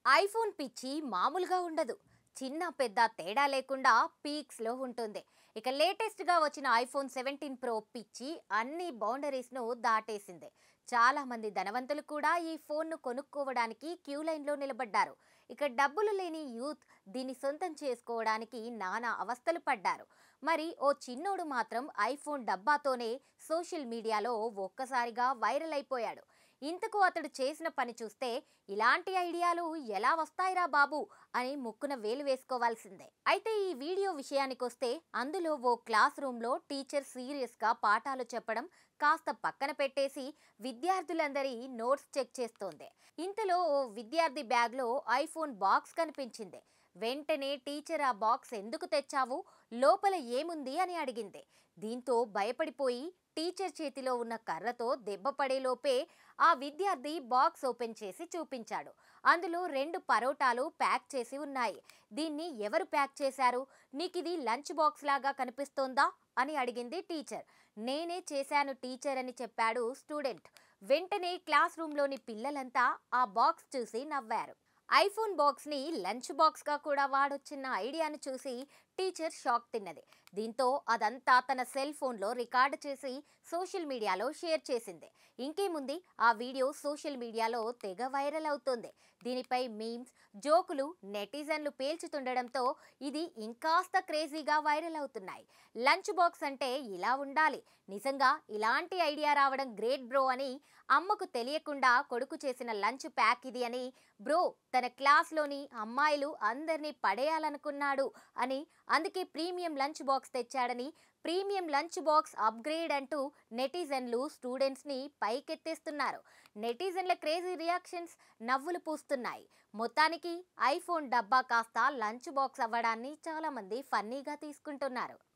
IPhone పిచ్చి మామూలుగా ఉండదు. చిన్న పెద్ద తేడా లేకుండా పీక్స్లో ఉంటుంది. ఇక లేటెస్ట్గా వచ్చిన ఐఫోన్ 17 ప్రో పిచ్చి అన్ని బౌండరీస్ను దాటేసింది. చాలా మంది ధనవంతులు కూడా ఈ ఫోన్ను కొనుక్కోవడానికి క్యూ లైన్లో నిలబడ్డారు. ఇక డబ్బులు లేని యూత్ దీన్ని సొంతం చేసుకోవడానికి నానా అవస్థలు పడ్డారు. మరి ఓ చిన్నోడు మాత్రం ఐఫోన్ డబ్బాతోనే సోషల్ మీడియాలో ఒక్కసారిగా వైరల్ అయిపోయాడు. ఇంతకు అతడు చేసిన పని చూస్తే ఇలాంటి ఐడియాలు ఎలా వస్తాయిరా బాబు అని ముక్కున వేలు వేసుకోవాల్సిందే. అయితే ఈ వీడియో విషయానికొస్తే అందులో ఓ క్లాస్ రూమ్లో టీచర్ సీరియస్గా పాఠాలు చెప్పడం కాస్త పక్కన పెట్టేసి విద్యార్థులందరి నోట్స్ చెక్ చేస్తోంది. ఇంతలో ఓ విద్యార్థి బ్యాగ్లో ఐఫోన్ బాక్స్ కనిపించింది. వెంటనే టీచర్ ఆ బాక్స్ ఎందుకు తెచ్చావు, లోపల ఏముంది అని అడిగింది. దీంతో భయపడిపోయి టీచర్ చేతిలో ఉన్న కర్రతో దెబ్బ పడేలోపే ఆ విద్యార్థి బాక్స్ ఓపెన్ చేసి చూపించాడు. అందులో 2 పరోటాలు ప్యాక్ చేసి ఉన్నాయి. దీన్ని ఎవరు ప్యాక్ చేశారు, నీకిది లంచ్ బాక్స్ లాగా కనిపిస్తోందా అని అడిగింది టీచర్. నేనే చేశాను టీచర్ అని చెప్పాడు స్టూడెంట్. వెంటనే క్లాస్ రూమ్లోని పిల్లలంతా ఆ బాక్స్ చూసి నవ్వారు. ఐఫోన్ బాక్స్ని లంచ్ బాక్స్గా కూడా వాడొచ్చిన ఐడియాను చూసి టీచర్ షాక్ తిన్నది. దీంతో అదంతా తన సెల్ ఫోన్లో రికార్డు చేసి సోషల్ మీడియాలో షేర్ చేసింది. ఇంకేముంది, ఆ వీడియో సోషల్ మీడియాలో తెగ వైరల్ అవుతోంది. దీనిపై మీమ్స్, జోకులు నెటిజన్లు పేల్చుతుండడంతో ఇది ఇంకాస్త క్రేజీగా వైరల్ అవుతున్నాయి. లంచ్ బాక్స్ అంటే ఇలా ఉండాలి, నిజంగా ఇలాంటి ఐడియా రావడం గ్రేట్ బ్రో అని, అమ్మకు తెలియకుండా కొడుకు చేసిన లంచ్ ప్యాక్ ఇది అని, బ్రో తన క్లాస్లోని అమ్మాయిలు అందరినీ పడేయాలనుకున్నాడు అని, అందుకే ప్రీమియం లంచ్ బాక్స్ తెచ్చాడని, ప్రీమియం లంచ్ బాక్స్ అప్గ్రేడ్ అంటూ నెటిజన్లు స్టూడెంట్స్ని పైకెత్తేస్తున్నారు. నెటిజన్ల క్రేజీ రియాక్షన్స్ నవ్వులు పూస్తున్నాయి. మొత్తానికి ఐఫోన్ డబ్బా కాస్త లంచ్ బాక్స్ అవ్వడాన్ని చాలామంది ఫన్నీగా తీసుకుంటున్నారు.